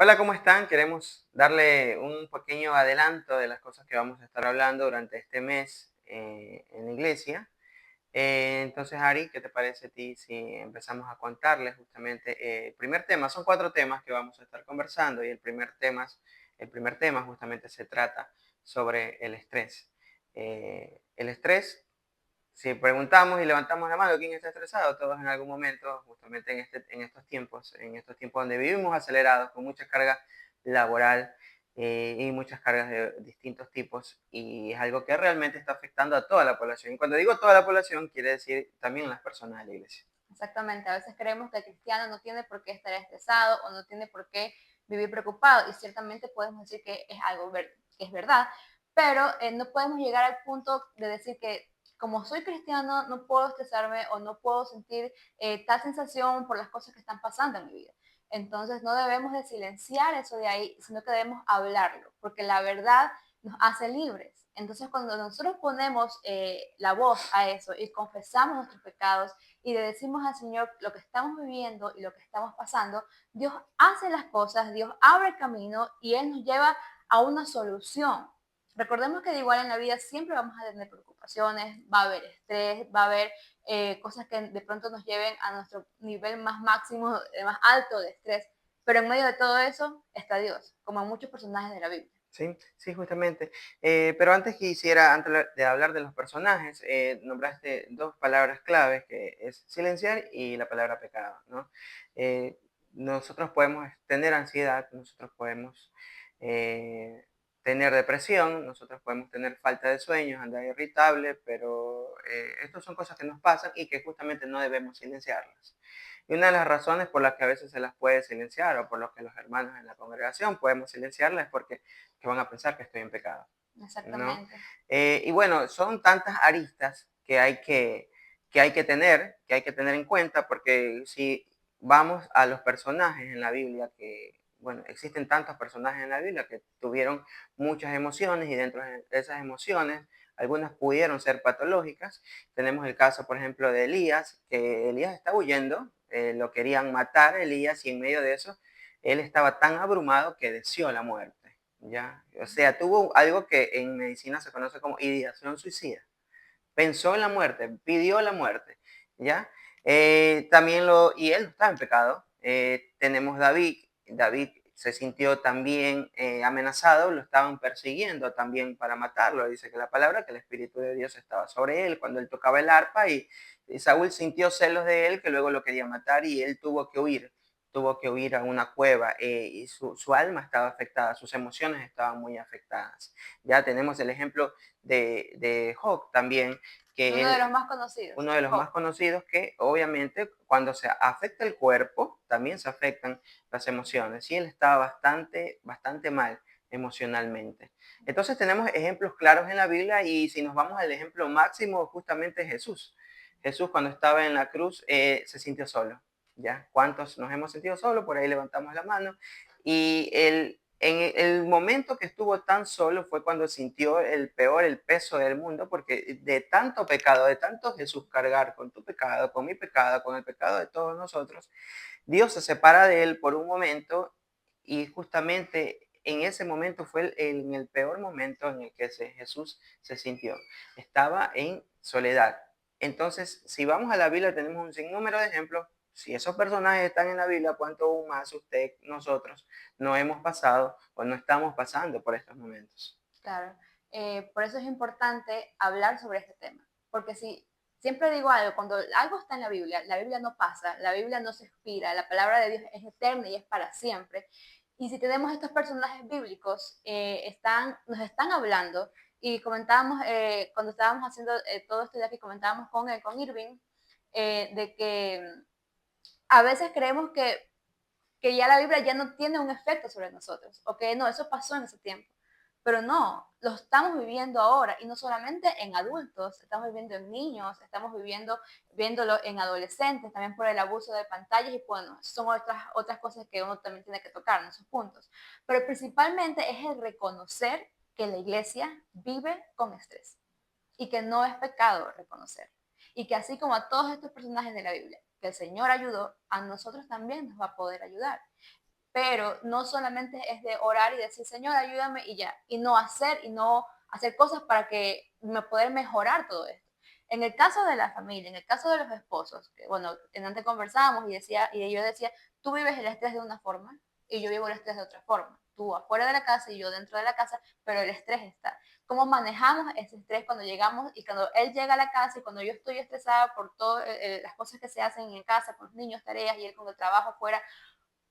Hola, ¿cómo están? Queremos darle un pequeño adelanto de las cosas que vamos a estar hablando durante este mes en la iglesia. Entonces, Ari, ¿qué te parece a ti si empezamos a contarles justamente el primer tema? Son cuatro temas que vamos a estar conversando y el primer tema justamente se trata sobre el estrés. El estrés, si preguntamos y levantamos la mano, ¿quién está estresado? Todos en algún momento, justamente en estos tiempos donde vivimos acelerados, con mucha carga laboral y muchas cargas de distintos tipos, y es algo que realmente está afectando a toda la población. Y cuando digo toda la población, quiere decir también las personas de la iglesia. Exactamente, a veces creemos que el cristiano no tiene por qué estar estresado o no tiene por qué vivir preocupado y ciertamente podemos decir que es algo que es verdad, pero no podemos llegar al punto de decir que como soy cristiano no puedo estresarme o no puedo sentir tal sensación por las cosas que están pasando en mi vida. Entonces no debemos de silenciar eso de ahí, sino que debemos hablarlo, porque la verdad nos hace libres. Entonces cuando nosotros ponemos la voz a eso y confesamos nuestros pecados, y le decimos al Señor lo que estamos viviendo y lo que estamos pasando, Dios hace las cosas, Dios abre el camino y Él nos lleva a una solución. Recordemos que de igual en la vida siempre vamos a tener preocupaciones, va a haber estrés, va a haber cosas que de pronto nos lleven a nuestro nivel más máximo, más alto de estrés, pero en medio de todo eso está Dios, como en muchos personajes de la Biblia. Sí, sí, justamente. Pero antes de hablar de los personajes, nombraste dos palabras claves, que es silenciar y la palabra pecado, ¿no? Eh, Nosotros podemos tener ansiedad, nosotros podemos eh, tener depresión, nosotros podemos tener falta de sueños, andar irritable, pero estas son cosas que nos pasan y que justamente no debemos silenciarlas. Y una de las razones por las que a veces se las puede silenciar o por lo que los hermanos en la congregación podemos silenciarlas es porque que van a pensar que estoy en pecado, ¿no? Exactamente. Y bueno, son tantas aristas que hay que tener en cuenta, porque si vamos a los personajes en la Biblia, que, bueno, existen tantos personajes en la Biblia que tuvieron muchas emociones y dentro de esas emociones algunas pudieron ser patológicas. Tenemos el caso, por ejemplo, de Elías, que Elías está huyendo, lo querían matar Elías y en medio de eso él estaba tan abrumado que deseó la muerte, ¿ya? O sea, tuvo algo que en medicina se conoce como ideación suicida. Pensó en la muerte, pidió la muerte, ¿ya? Y él no estaba en pecado. Tenemos David se sintió también amenazado, lo estaban persiguiendo también para matarlo. Dice que la palabra, que el Espíritu de Dios estaba sobre él cuando él tocaba el arpa y Saúl sintió celos de él, que luego lo quería matar y él tuvo que huir a una cueva y su alma estaba afectada, sus emociones estaban muy afectadas. Ya tenemos el ejemplo de Job también, que Uno de él, los más conocidos, uno de los Job. más conocidos, que obviamente cuando se afecta el cuerpo, también se afectan las emociones. Y él estaba bastante, bastante mal emocionalmente. Entonces tenemos ejemplos claros en la Biblia y si nos vamos al ejemplo máximo, justamente Jesús. Jesús cuando estaba en la cruz se sintió solo. ¿Ya? ¿Cuántos nos hemos sentido solos? Por ahí levantamos la mano. Y en el momento que estuvo tan solo fue cuando sintió el peso del mundo, porque de tanto pecado, de tanto Jesús cargar con tu pecado, con mi pecado, con el pecado de todos nosotros, Dios se separa de él por un momento y justamente en ese momento fue en el peor momento en el que Jesús se sintió. Estaba en soledad. Entonces, si vamos a la Biblia, tenemos un sinnúmero de ejemplos. Si esos personajes están en la Biblia, ¿cuánto más usted, nosotros, no hemos pasado o no estamos pasando por estos momentos? Claro, por eso es importante hablar sobre este tema, porque si siempre digo algo, cuando algo está en la Biblia no pasa, la Biblia no se expira, la palabra de Dios es eterna y es para siempre. Y si tenemos estos personajes bíblicos, nos están hablando, y comentábamos, cuando estábamos haciendo todo esto ya que comentábamos con Irving, de que a veces creemos que ya la Biblia ya no tiene un efecto sobre nosotros, o que no, eso pasó en ese tiempo. Pero no, lo estamos viviendo ahora y no solamente en adultos, estamos viviendo en niños, estamos viéndolo en adolescentes, también por el abuso de pantallas y bueno, son otras cosas que uno también tiene que tocar en esos puntos. Pero principalmente es el reconocer que la iglesia vive con estrés y que no es pecado reconocer. Y que así como a todos estos personajes de la Biblia que el Señor ayudó, a nosotros también nos va a poder ayudar. pero no solamente es de orar y decir, Señor, ayúdame y ya, y no hacer cosas para que me poder mejorar todo esto. En el caso de la familia, en el caso de los esposos, que bueno, en antes conversábamos y yo decía, tú vives el estrés de una forma y yo vivo el estrés de otra forma. Tú afuera de la casa y yo dentro de la casa, pero el estrés está. ¿Cómo manejamos ese estrés cuando llegamos y cuando él llega a la casa y cuando yo estoy estresada por todas las cosas que se hacen en casa, con los niños, tareas y él con el trabajo afuera?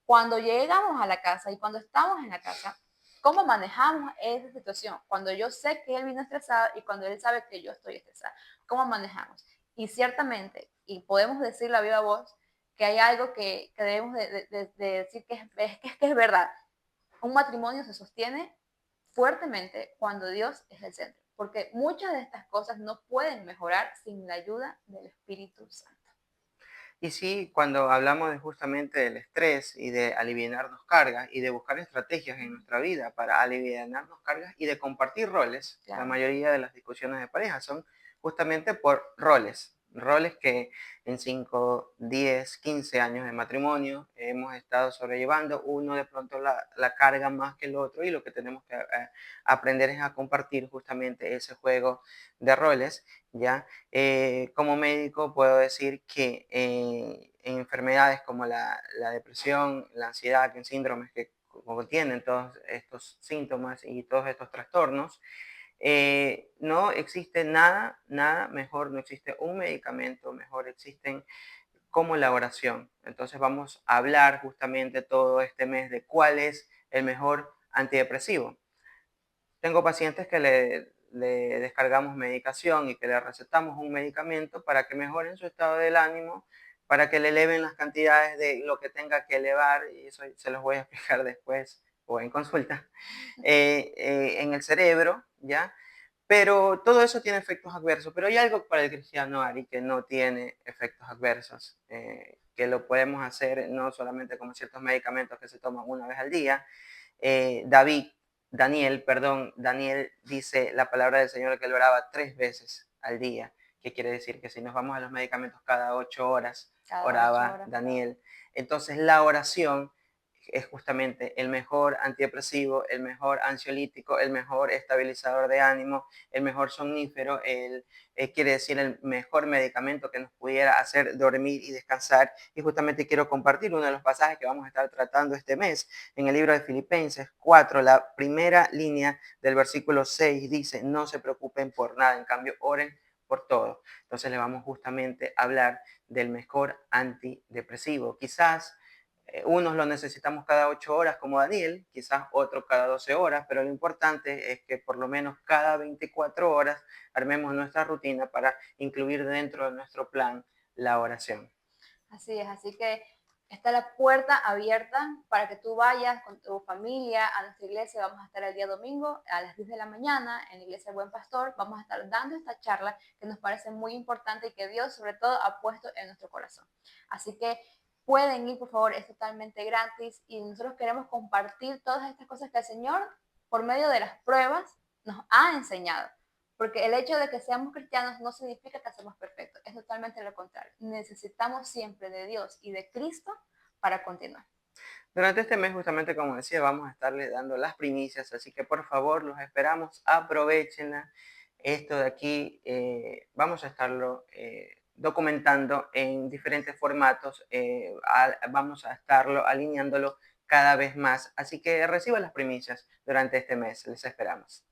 Cuando llegamos a la casa y cuando estamos en la casa, ¿cómo manejamos esa situación? Cuando yo sé que él vino estresado y cuando él sabe que yo estoy estresada, ¿cómo manejamos? Y ciertamente, y podemos decirlo a viva voz, que hay algo que debemos de decir que es verdad. Un matrimonio se sostiene fuertemente cuando Dios es el centro, porque muchas de estas cosas no pueden mejorar sin la ayuda del Espíritu Santo. Y sí, cuando hablamos de justamente del estrés y de alivianarnos cargas y de buscar estrategias en nuestra vida para alivianarnos cargas y de compartir roles, la Claro. mayoría de las discusiones de pareja son justamente por roles, roles que en 5, 10, 15 años de matrimonio hemos estado sobrellevando, uno de pronto la carga más que el otro y lo que tenemos que aprender es a compartir justamente ese juego de roles, ¿ya? Como médico puedo decir que en enfermedades como la depresión, la ansiedad, que en síndromes que como tienen todos estos síntomas y todos estos trastornos, no existe nada mejor, no existe un medicamento mejor, existen como la oración. Entonces vamos a hablar justamente todo este mes de cuál es el mejor antidepresivo. Tengo pacientes que le descargamos medicación y que le recetamos un medicamento para que mejoren su estado del ánimo, para que le eleven las cantidades de lo que tenga que elevar, y eso se los voy a explicar después o en consulta, en el cerebro, ¿ya? Pero todo eso tiene efectos adversos, pero hay algo para el cristiano, Ari, que no tiene efectos adversos, que lo podemos hacer no solamente como ciertos medicamentos que se toman una vez al día. Daniel dice la palabra del Señor que él oraba 3 veces al día, que quiere decir que si nos vamos a los medicamentos cada 8 horas, Cada ocho oraba horas. Daniel. Entonces la oración es justamente el mejor antidepresivo, el mejor ansiolítico, el mejor estabilizador de ánimo, el mejor somnífero, quiere decir el mejor medicamento que nos pudiera hacer dormir y descansar. Y justamente quiero compartir uno de los pasajes que vamos a estar tratando este mes en el libro de Filipenses 4, la primera línea del versículo 6 dice, no se preocupen por nada, en cambio oren por todo. Entonces le vamos justamente a hablar del mejor antidepresivo. Quizás unos lo necesitamos cada 8 horas como Daniel, quizás otro cada 12 horas, pero lo importante es que por lo menos cada 24 horas armemos nuestra rutina para incluir dentro de nuestro plan la oración. Así es, así que está la puerta abierta para que tú vayas con tu familia a nuestra iglesia. Vamos a estar el día domingo a las 10 de la mañana en la iglesia Buen Pastor. Vamos a estar dando esta charla que nos parece muy importante y que Dios sobre todo ha puesto en nuestro corazón. Así que pueden ir, por favor, es totalmente gratis y nosotros queremos compartir todas estas cosas que el Señor, por medio de las pruebas, nos ha enseñado. Porque el hecho de que seamos cristianos no significa que seamos perfectos, es totalmente lo contrario. Necesitamos siempre de Dios y de Cristo para continuar. Durante este mes, justamente como decía, vamos a estarles dando las primicias, así que por favor los esperamos, aprovechenla. Esto de aquí vamos a estarlo documentando en diferentes formatos, vamos a estarlo alineándolo cada vez más, así que reciban las primicias durante este mes, les esperamos.